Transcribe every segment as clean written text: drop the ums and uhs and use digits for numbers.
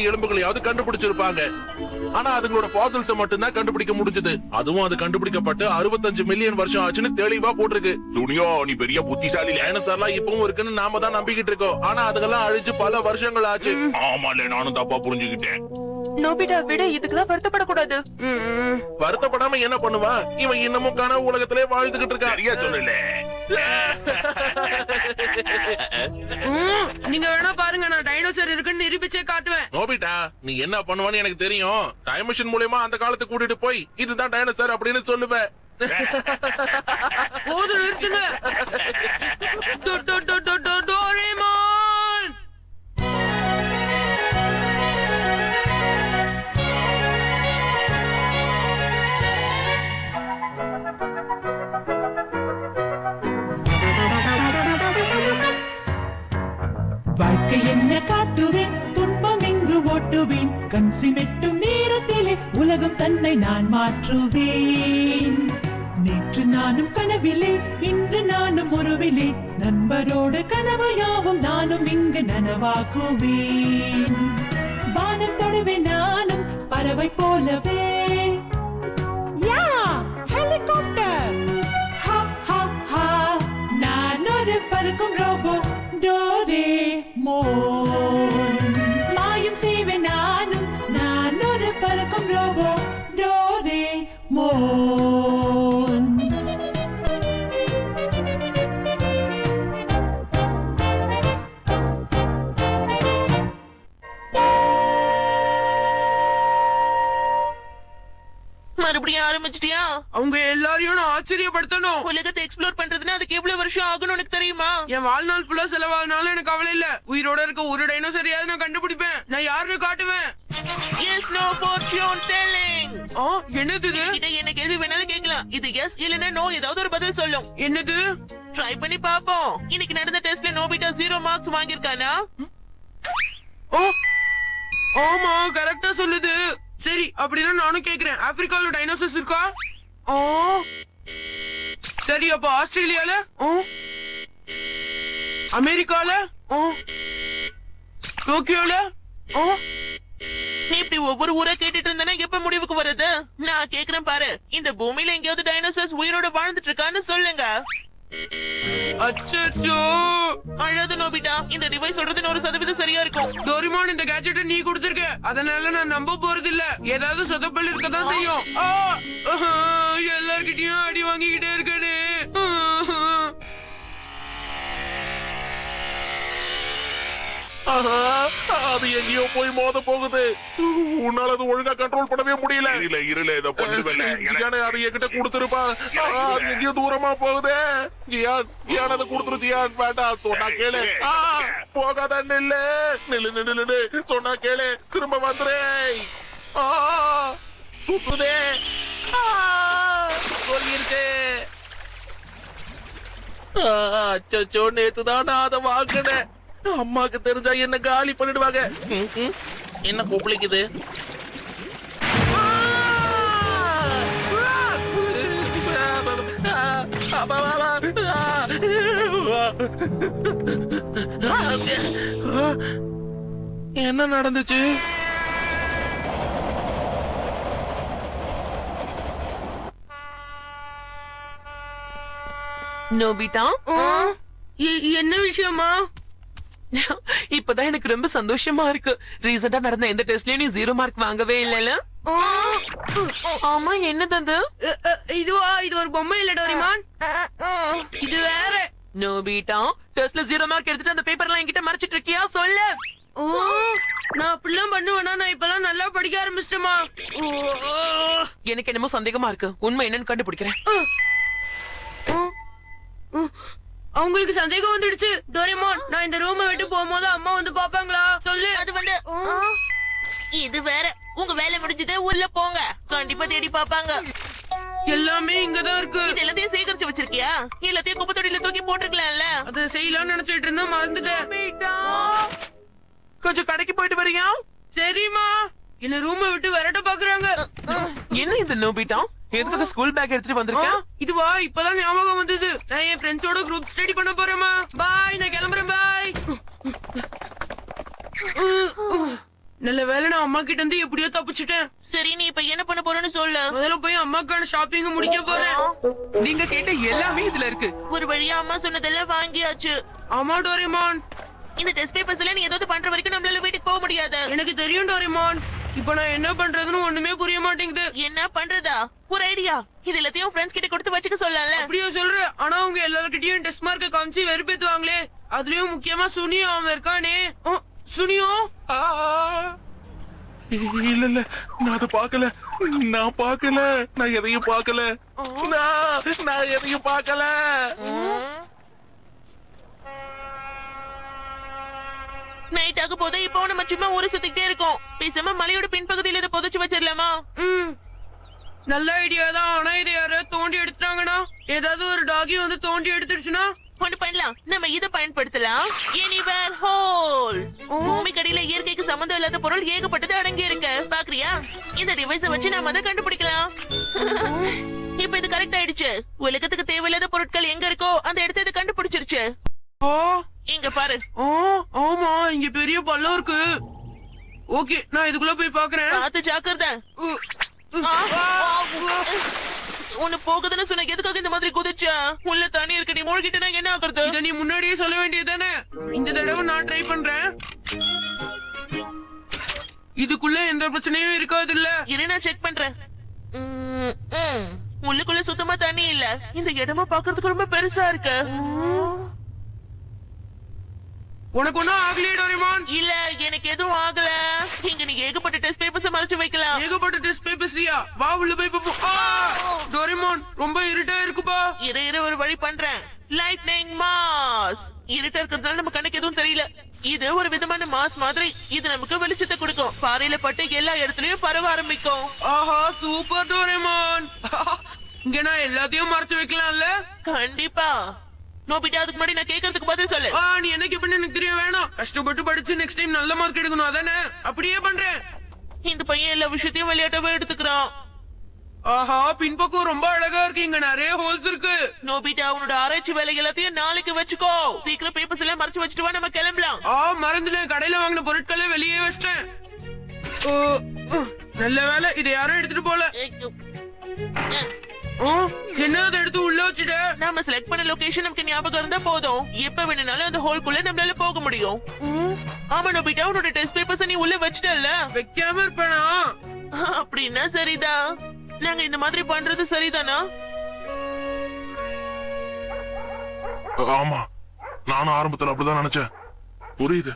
எலும்புகளையாவது கண்டுபிடிச்சிருப்பாங்க. ஆனா அதுங்களோட ஃபாசில்ஸ் மட்டும் தான் கண்டுபிடிக்க முடிஞ்சது. அதுவும் அது கண்டுபிடிக்கப்பட்டு 65 மில்லியன் வருஷம் ஆச்சுன்னு தெளிவா போட்டிருக்கு. துணியோ நீ பெரிய புத்திசாலி. டைனோசர்லாம் இப்பவும் இருக்குன்னு நாம தான் நம்பிக்கிட்டு இருக்கோம். ஆனா அதுக்கெல்லாம் அழிஞ்சு பல வருஷங்கள் ஆச்சு. ஆமால, நானும் தப்பா புரிஞ்சுக்கிட்டேன். நோபிடா விட இதுக்கெல்லாம் வருத்தப்படக்கூடாது. வருத்தப்படாம என்ன பண்ணுவா? இவன் இன்னமும் கனவு உலகத்திலே வாழ்ந்துகிட்டு இருக்கா. சரியா சொன்னல. நீங்க வேணா பாருங்க, நான் டைனோசர் இருக்குன்னு நிரூபிச்சே காட்டுவேன். நோபிட்டா, நீ என்ன பண்ணுவான்னு எனக்கு தெரியும். டைம் மிஷின் மூலமா அந்த காலத்துக்கு கூட்டிட்டு போய் இதுதான் டைனோசர் அப்படின்னு சொல்லுவேன். போது நிறுத்துங்க. டோரேமான், வாழ்க்கை என்ன காட்டுவேன், துன்பம் எங்கு ஓட்டுவேன், கண் சிமிட்டும் நேரத்திலே உலகம் தன்னை நான் மாற்றுவேன். நேற்று நானும் கனவிலே, இன்று நானும் உருவிலே, நண்பரோடு கனவு யாவும் நானும் இங்கு நனவாக்குவேன். வானம் தொடுவேன் நானும் பறவை போலவே. யா ஹெலிகாப்டர், ஹா ஹா ஹா, நான் ஒரு பறக்கும் ரோபோ டோரேமோன். மாயம் செய்வேன் நானும், நான் ஒரு பறக்கும் ரோபோ டோரேமோன். மறுபடியும் ஆரம்பிச்சிட்டியா? அவங்க எல்லாரையும் நான் ஆச்சரியப்படுத்தணும். உலகத்தை எக்ஸ்ப்ளோர் பண்றதுன்னா அதுக்கு எவ்வளவு வருஷம் ஆகும்னு உனக்கு தெரியுமா? என் வாழ்நாள் ஃபுல்லா செலவானாலும் எனக்கு கவலை இல்ல. உயிரோட இருக்க ஒரு டைனோசரையாவது நான் கண்டுபிடிப்பேன். நான் யாருன்னு காட்டுவேன். Yes, no fortune telling. என்னது இது? இதை என்ன கேள்வி வேணாலும் கேட்கலாம். இது எஸ் இல்லனா நோ ஏதாவது ஒரு பதில் சொல்லும். என்னது? ட்ரை பண்ணி பாப்போம். இன்னைக்கு நடந்த டெஸ்ட்ல நோபிட்டா 0 மார்க்ஸ் வாங்கியிருக்கானா? ஆமா, கரெக்டா சொல்லுது. சரி, அப்படின்னா நானும் கேக்குறேன். ஆப்பிரிக்கால டைனோசர்ஸ் இருக்கா? சரி, அப்ப ஆஸ்திரேலியால, அமெரிக்கால, டோக்கியோல. நீ இப்படி ஒவ்வொரு ஊரா கேட்டுட்டு இருந்தனா எப்ப முடிவுக்கு வருது? நான் கேக்குறேன் பாரு. இந்த பூமியில எங்கேயாவது டைனோசர்ஸ் உயிரோட வாழ்ந்துட்டு இருக்கான்னு சொல்லுங்க. அச்சச்சோ, அழாத நோபிட்டா, இந்த டிவைஸ் சொல்றது 100% சரியா இருக்கும். டோரிமான், இந்த கேஜெட்டை நீ கொடுத்திருக்க, அதனால நான் நம்ப போறது இல்ல. ஏதாவது சொதப்பல் இருக்கதான் செய்யும். எல்லார்கிட்டயும் அடி வாங்கிக்கிட்டே இருக்கனே. அது எங்கேயோ போய் மோத போகுது. உன்னால அது ஒழுங்கா கண்ட்ரோல் பண்ணவே முடியல. இருல இத பண்ணுவேல. அது என்கிட்ட கொடுத்துருப்பா. எங்கேயோ தூரமா போகுதே. ஜியான் அதை கொடுத்துரு. ஜியான் வேண்டாம், சொன்னா கேளு. போகாத, நில்லு நில்லு நில்லு நில்லு, சொன்னா கேளு, திரும்ப வந்துரு. சுத்துதே, சொல்லிருக்கே. அச்சோ, நேத்துதான் நான் அதை வாங்கினேன். அம்மாக்கு தெரிஞ்சா என்ன காலி பண்ணிடுவாங்க. என்ன கூப்பிளிக்குது? என்ன நடந்துச்சு? நோபிட்டா, என்ன விஷயமா? இப்பதான் எனக்கு ரொம்ப சந்தோஷமா இருக்கு. ரீசெண்டா நடந்த எந்த டெஸ்ட்லயும் நீ 0 மார்க் வாங்கவே இல்லல. ஆமா, என்னது அது? இதுவா? இது ஒரு பொம்மை இல்ல டோரிமான், இது வேற. நோபிட்டா, டெஸ்ட்ல 0 மார்க் எடுத்துட்டு அந்த பேப்பர்லாம் என்கிட்ட மறைச்சிட்டு இருக்கியா? சொல்லு. நான் அப்படிலாம் பண்ணுவேனா? நான் இப்பெல்லாம் நல்லா படிக்க ஆரம்பிச்சிட்டேமா. எனக்கு என்னமோ சந்தேகமா இருக்கு. உண்மை என்னன்னு கண்டுபிடிக்கிறேன். அவங்களுக்கு சந்தேகம் வந்துடுச்சு. டோரிமான், நான் இந்த ரூமை விட்டு போகும்போது அம்மா வந்து பாப்பாங்களா? சொல்லு. அது வந்து இது வேற. உங்க வேலை முடிஞ்சது, உள்ள போங்க. கண்டிப்பா தேடி பாப்பாங்க. எல்லாமே இங்கதான் இருக்கு. இது எல்லாத்தையும் சேகரிச்சு வச்சிருக்கியா? எல்லாத்தையும் குப்பை தொட்டில தூக்கி போட்டுக்கலாம்ல. அத செய்யலாம்னு நினைச்சிட்டு இருந்தா மறந்துட்டேன். கொஞ்சம் கடைக்கு போயிட்டு வரியா? சரிமா. என்ன ரூமை விட்டு விரட்ட பாக்குறாங்க. என்ன இந்த நோபிட்டா, எதுக்கு ஸ்கூல் பேக் எடுத்துட்டு வந்திருக்கேன்? இதுவா? இப்பதான் ஞாபகம் வந்தது. நான் என் ஃப்ரெண்ட்ஸோட குரூப் ஸ்டடி பண்ண போறேமா. பாய், நான் கிளம்புறேன். பாய். நல்ல வேளை நான் அம்மா கிட்ட இருந்து எப்படியோ தப்பிச்சிட்டேன். சரி நீ இப்ப என்ன பண்ண போறேன்னு சொல்லு. முதல்ல போய் அம்மாக்கான ஷாப்பிங் முடிக்க போறேன். நீங்க கேட்ட எல்லாமே இதுல இருக்கு. ஒரு வழியா அம்மா சொன்னதெல்லாம் வாங்கியாச்சு. ஆமா டோரேமான், இந்த டெஸ்ட் பேப்பர்ஸ்ல நீ ஏதாவது பண்ற வரைக்கும் நம்மளால வீட்டுக்கு போக முடியாது. எனக்கு தெரியும் டோரேமான். இப்ப நான் என்ன பண்றதுன்னு ஒண்ணுமே புரிய மாட்டேங்குது. என்ன பண்றதா? ஒரு ஐடியா. இது எல்லாத்தையும் ஃப்ரெண்ட்ஸ் கிட்ட கொடுத்து வச்சுக்க சொல்லல. அப்படியே சொல்ற. ஆனா அவங்க எல்லார்கிட்டயும் டெஸ்ட் மார்க்க காமிச்சு வெறுப்பேத்துவாங்களே. அதுலயும் முக்கியமா சுனியோ அவன் இருக்கானே. சுனியோ இல்ல இல்ல, நான் அதை பார்க்கல. நான் எதையும் பார்க்கல. நான் எதையும் பார்க்கல. நைட் ஆக போது இப்போ நம்ம சும்மா ஊரை சுத்திக்கிட்டே இருக்கோம். பேசாம மலையோட பின்பகுதியில இதை புதைச்சு வச்சிடலாமா? நல்ல ஐடியா தான். ஆனா இதை யாராவது தோண்டி எடுத்துட்டாங்கன்னா, ஏதாவது ஒரு டாகி வந்து தோண்டி எடுத்துருச்சுன்னா ஒண்ணு பண்ணலாம். நம்ம இதை பயன்படுத்தலாம். Anywhere whole. பூமிக்கடியில இயற்கைக்கு சம்பந்தம் இல்லாத பொருள் ஏகப்பட்டது அடங்கி இருக்கு. பாக்குறியா? இந்த டிவைஸை வச்சு நாம அதை கண்டுபிடிக்கலாம். இப்ப இது கரெக்ட் ஆயிடுச்சு. உலகத்துக்கு தேவையில்லாத பொருட்கள் எங்க இருக்கோ அந்த இடத்த இது கண்டுபிடிச்சிருச்சு. இங்க பாரு. ஆமா, இங்க பெரிய பள்ளம் இருக்கு. ஓகே, நான் இதுக்குள்ள போய் பாக்குறேன். பார்த்து ஜாக்கிரதை. உன்னை போகுதுன்னு சொன்ன எதுக்காக இந்த மாதிரி குதிச்சா? உள்ள தண்ணி இருக்கு, நீ மூழ்கிட்டனா என்ன ஆகுறது? இத நீ முன்னாடியே சொல்ல வேண்டியதுதானே. இந்த தடவை நான் ட்ரை பண்றேன். இதுக்குள்ள எந்த பிரச்சனையும் இருக்காது இல்ல? இரு நான் செக் பண்றேன். உள்ளுக்குள்ள சுத்தமா தண்ணி இல்ல. இந்த இடமா பாக்குறதுக்கு ரொம்ப பெருசா இருக்கு. உனக்கு ஒன்னும் ஆகலையே டோரேமான்? இல்ல, எனக்கு எதுவும் ஆகல. இங்க நீ ஏகப்பட்ட டெஸ்ட் பேப்பர்ஸ் மறைச்சு வைக்கலாம். ஏகப்பட்ட டெஸ்ட் பேப்பர்ஸ்யா? வா உள்ள போய் பாப்போம். டோரேமான் ரொம்ப இருட்டா இருக்குப்பா. இரு ஒரு வழி பண்றேன். Lightning mass. இருட்டா இருக்கிறதுனால நம்ம கண்ணுக்கு எதுவும் தெரியல. இது ஒரு விதமான மாஸ் மாதிரி. இது நமக்கு வெளிச்சத்தை கொடுக்கும். பாறையில பட்டு எல்லா இடத்துலயும் பரவ ஆரம்பிக்கும். ஆஹா, சூப்பர் டோரேமான். இங்க நான் எல்லாத்தையும் மறைச்சு வைக்கலாம்ல? கண்டிப்பா. நோபிட்டா, அதுக்கு முன்னாடி நான் கேக்குறதுக்கு பதில் சொல்லு. நீ என்ன கேப்பன்னு எனக்கு தெரிய வேணாம். கஷ்டப்பட்டு படிச்சு நெக்ஸ்ட் டைம் நல்ல மார்க் எடுக்கணும், அதானே? அப்படியே பண்றேன். இந்த பையன் எல்லா விஷயத்தையும் விளையாட்டவே எடுத்துக்கிறான். ஆஹா, பின்பக்கம் ரொம்ப அழகா இருக்கு. இங்க நிறைய ஹோல்ஸ் இருக்கு. நோபிட்டா, உன்னோட ஆராய்ச்சி வேலை எல்லாத்தையும் நாளைக்கு வச்சுக்கோ. சீக்கிரம் பேப்பர்ஸ் எல்லாம் மறைச்சு வச்சுட்டு வா, நம்ம கிளம்பலாம். மறந்துட்டேன். கடையில வாங்கின பொருட்களை வெளியே வச்சிட்டேன். நல்ல வேலை, இதை யாரும் எடுத்துட்டு போல. சின்னதை எடுத்து உள்ள வச்சுட்டு நாம செலக்ட் பண்ண லொகேஷன் நமக்கு ஞாபகம் இருந்தா போதும். எப்ப வேணும்னாலும் அந்த ஹோல்குள்ள நம்மளால போக முடியும். ஆமா நோபிட்டா, உன்னோட டெஸ்ட் பேப்பர்ஸ் நீ உள்ள வச்சிட்டல்ல? வைக்காம இருப்பேனா? அப்படின்னா சரிதான். நாங்க இந்த மாதிரி பண்றது சரிதானா? ஆமா, நானும் ஆரம்பத்துல அப்படிதான் நினைச்சேன். புரியுது.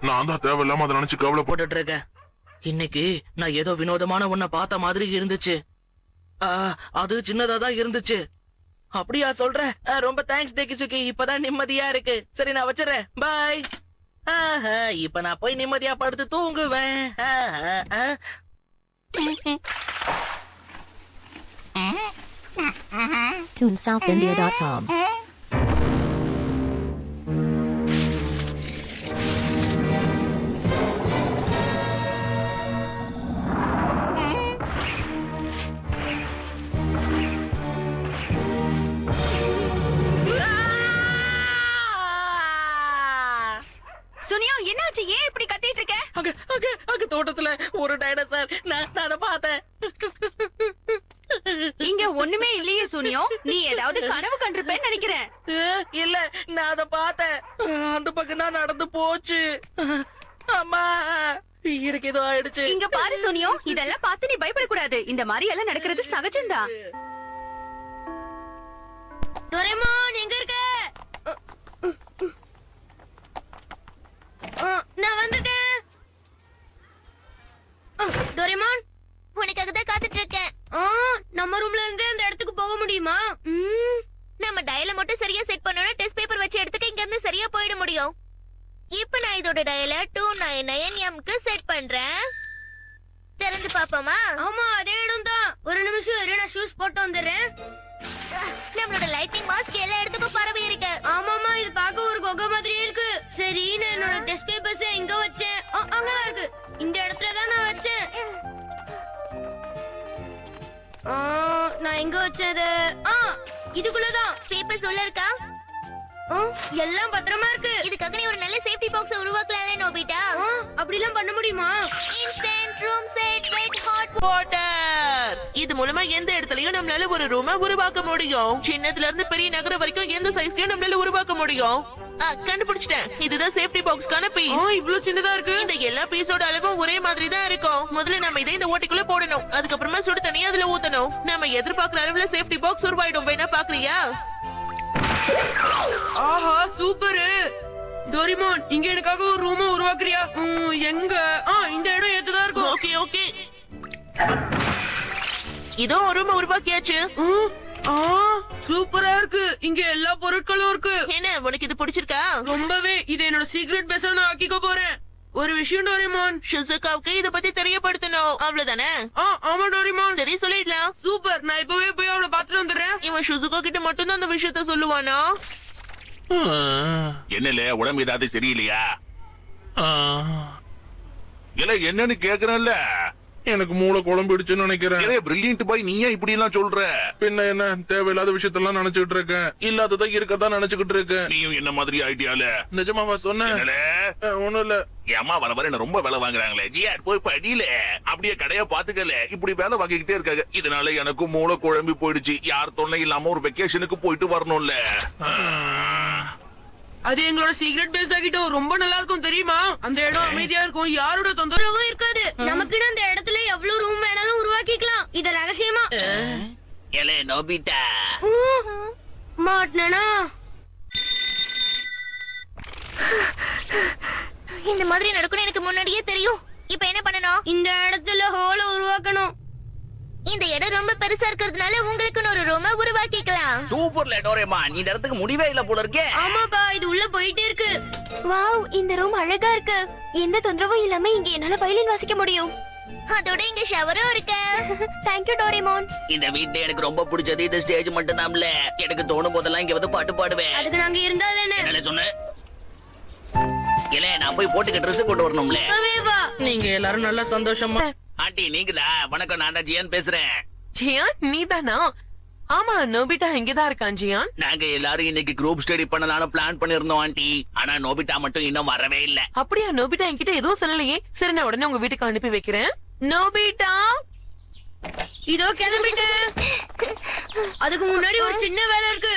நான் தான் தேவையில்லாம அதை நினைச்சு கவலைப்பட்டு இருக்கேன். இன்னைக்கு நான் ஏதோ வினோதமான ஒன்ன பார்த்த மாதிரி இருந்துச்சு. அது சின்னதா தான் இருந்துச்சு. அப்படியா சொல்ற? ரொம்ப தேங்க்ஸ் டேகிசுகி. இப்பதான் நிம்மதியா இருக்கு. சரி நான் வச்சிடறேன். பாய். இப்ப நான் போய் நிம்மதியா படுத்து தூங்குவேன். TuneSouthIndia.com சுனியோ, என்னாச்சு? ஏன் இப்படி கத்திட்டு இருக்க? அங்க தோட்டத்துல ஒரு டைனோசர். நான் அதை பார்த்தேன். இங்க ஒண்ணுமே இல்லையே சுனியோ. நீ ஏதாவது கனவு கண்டிருப்பேன்னு நினைக்கிறேன். இல்ல, நான் அதை பார்த்தேன். அந்த பக்கம் தான் நடந்து போச்சு. அம்மா, எனக்கு ஏதோ ஆயிடுச்சு. இங்க பாரு சுனியோ, இதெல்லாம் பார்த்து நீ பயப்படக்கூடாது. இந்த மாதிரி எல்லாம் நடக்கிறது சகஜம்தான். டோரேமான் எங்க இருக்க? நான் வந்துட்டேன். டோரேமான், உனக்காக தான் காத்துட்டு இருக்கேன். நம்ம ரூம்ல இருந்து அந்த இடத்துக்கு போக முடியுமா? நம்ம டயலை மட்டும் சரியா செட் பண்ணோம்னா டெஸ்ட் பேப்பர் வச்சு எடுத்துட்டு இங்க இருந்து சரியா போயிட முடியும். இப்ப நான் இதோட டயலை 299M க்கு செட் பண்றேன். திறந்து பாப்போமா? ஆமா, அதே இடம் தான். ஒரு நிமிஷம் இரு, நான் ஷூஸ் போட்டு வந்துடுறேன். நம்மளோட லைட்டிங் மாஸ்க் எல்லா இடத்துக்கும் பரவி இருக்கு. ஆமாமா, இது பார்க்க ஒரு குகை மாதிரியே இருக்கு. சரி, நான் என்னோட டெஸ்ட் பேப்பர்ஸ் எங்க வச்சேன்? அங்கதான் இருக்கு. இந்த இடத்துல தான் நான் வச்சேன். நான் எங்க வச்சது? இதுக்குள்ளதான். பேப்பர்ஸ் உள்ள இருக்கா? எல்லாம் பத்திரமா இருக்கு. இதுக்காக நீ ஒரு நல்ல சேஃப்டி பாக்ஸ் உருவாக்கலாம்ல நோபிட்டா. அப்படிலாம் பண்ண முடியுமா? Instant room set wet hot water. இது மூலமா எந்த இடத்துலயும் நம்மளால ஒரு ரூமை உருவாக்க முடியும். சின்னதுல இருந்து பெரிய நகரம் வரைக்கும் எந்த சைஸ்லயும் நம்மளால உருவாக்க முடியும். கண்டுபிடிச்சிட்டேன். இதுதான் சேஃப்டி பாக்ஸ்க்கான பீஸ். இவ்ளோ சின்னதா இருக்கு. இந்த எல்லா பீஸோட அளவும் ஒரே மாதிரி தான் இருக்கும். முதல்ல நம்ம இதை இந்த ஓட்டைக்குள்ள போடணும். அதுக்கப்புறமா சுடு தண்ணியை அதுல ஊத்தணும். நம்ம எதிர்பார்க்கிற அளவுல சேஃப்டி பாக்ஸ் உருவாயிடும். வேணா பாக்குறியா? ஆஹா சூப்பர். டோரிமான் இங்க எனக்காக ஒரு ரூம் உருவாக்குறியா? எங்க? இந்த இடம் ஏத்துதா இருக்கும். Okay okay. இதோ ஒரு ரூம் உருவாக்கியாச்சு. சூப்பரா இருக்கு. இங்க எல்லா பொருட்களும் இருக்கு. என்ன உனக்கு இது பிடிச்சிருக்கா? ரொம்பவே. இதை என்னோட சீக்ரெட் பேஸா நான் ஆக்கிக்க போறேன். ஒரு விஷயம் டோரிமான், ஷிசுகாவுக்கு இத பத்தி தெரியப்படுத்தணும். அவ்வளவுதானே? ஆமா டோரிமான். சரி சொல்லிடலாம். சூப்பர். நான் இப்பவே போய் அவளை பாத்துட்டு வந்துடுறேன். இவன் ஷிசுகா கிட்ட மட்டும் தான் அந்த விஷயத்த சொல்லுவானா? என்னல உடம்பு ஏதாவது சரியில்லையா? இல்ல என்னன்னு கேக்குறேன்ல. எனக்கு மூளை குழம்பிடுச்சுன்னு நினைக்கிறேன். பிரில்லியன்ட் பாய், நீ ஏன் இப்படி எல்லாம் சொல்ற? பின்ன என்ன, தேவையில்லாத விஷயத்தெல்லாம் நினைச்சுக்கிட்டு இருக்கேன். இல்லாததை இருக்கதா நினைச்சுக்கிட்டு இருக்கேன். நீயும் என்ன மாதிரி ஆயிட்டியால? நிஜமாவா சொன்னேன்? ஒண்ணும் இல்ல. என் அம்மா வர வர என்ன ரொம்ப வேலை வாங்குறாங்களே. ஜியாட் போய் படியில அப்படியே கடையா பாத்துக்கல. இப்படி வேலை வாங்கிக்கிட்டே இருக்காங்க. இதனால எனக்கும் மூளை குழம்பி போயிடுச்சு. யார் தொல்லை இல்லாம ஒரு வெக்கேஷனுக்கு போயிட்டு வரணும்ல. அது எங்களோட சீக்ரெட் பேஸ் ஆகிட்டோம். ரொம்ப நல்லா இருக்கும் தெரியுமா? அந்த இடம் அமைதியா இருக்கும். யாரோட தொந்தரவும் இருக்காது. நமக்கு அந்த இடத்துல எவ்வளவு ரூம் வேணாலும் உருவாக்கிக்கலாம். இத ரகசியமா. ஏலே நோபிட்டா, மாட்னனா? இந்த மாதிரி நடக்கும் எனக்கு முன்னாடியே தெரியும். இப்போ என்ன பண்ணணும்? இந்த இடத்துல ஹோல உருவாக்கணும். இந்த இடம் ரொம்ப பெருசா இருக்கிறதுனால உங்களுக்கு ஒரு ரூமை உருவாக்கிக்கலாம். சூப்பர்ல டோரேமான், இந்த இடத்துக்கு முடிவே இல்ல போல இருக்கே. ஆமாப்பா, இது உள்ள போயிட்டே இருக்கு. வாவ், இந்த ரூம் அழகா இருக்கு. எந்த தொந்தரவும் இல்லாம இங்க என்னால வயலின் வாசிக்க முடியும். அதோட இங்க ஷவரும் இருக்கு. Thank you Doraemon. இந்த வீட்ல எனக்கு ரொம்ப பிடிச்சது இந்த ஸ்டேஜ் மட்டும் தான்ல. எனக்கு தோணும் போதெல்லாம் இங்க வந்து பாட்டு பாடுவேன். அதுக்கு நாங்க இருந்தா தானே. என்ன சொன்ன? இல்ல நான் போய் போட்டுக்க ட்ரெஸ் கொண்டு வரணும்ல. நீங்க எல்லாரும் நல்லா சந்தோஷமா. ஆண்டி நீங்களா? வணக்கம், நான் தான் ஜியான் பேசுறேன். ஜியான் நீதானா? ஆமா, நோபிட்டா இங்கதான் இருக்கான் ஜியான். நாங்க எல்லாரும் இன்னைக்கு குரூப் ஸ்டடி பண்ணலாம்னு பிளான் பண்ணிருந்தோம் ஆண்டி. ஆனா நோபிட்டா மட்டும் இன்னும் வரவே இல்ல. அப்படியா? நோபிட்டா என்கிட்ட எதுவும் சொல்லலையே. சரி, நான் உடனே உங்க வீட்டுக்கு அனுப்பி வைக்கிறேன். நோபிட்டா இதோ கிளம்பிட்டேன். அதுக்கு முன்னாடி ஒரு சின்ன வேலை இருக்கு.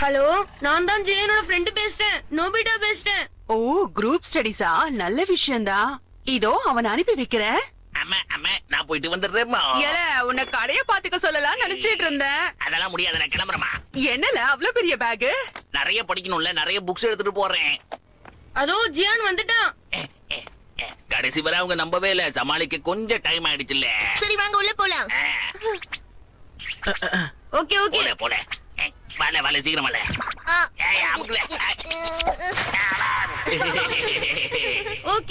ஹலோ, நான் தான் ஜெயனோட ஃப்ரெண்ட் பேசுறேன். நோபிட்டா பேசுறேன். ஓ, குரூப் ஸ்டடிஸா? நல்ல விஷயம்தான். இதோ அவன் அனுப்பி வைக்கிறேன். அம்மா அம்மா, நான் போயிட்டு வந்துடுறேம்மா. ஏல, உன்னை கடைய பாத்துக்க சொல்லலாம் நினைச்சிட்டு இருந்தேன். அதெல்லாம் முடியாது, நான் கிளம்புறேமா. என்னல அவ்வளவு பெரிய பேக்? நிறைய படிக்கணும்ல, நிறைய புக்ஸ் எடுத்துட்டு போறேன். அதோ ஜியான் வந்துட்டான். கடைசி வரை அவங்க நம்பவே இல்ல. சமாளிக்க கொஞ்சம் டைம் ஆயிடுச்சுல்ல. சரி வாங்க உள்ள போலாம். Okay okay. போல போல. வல வல சீக்கிரம் வல. ஏய் அமுக்குல.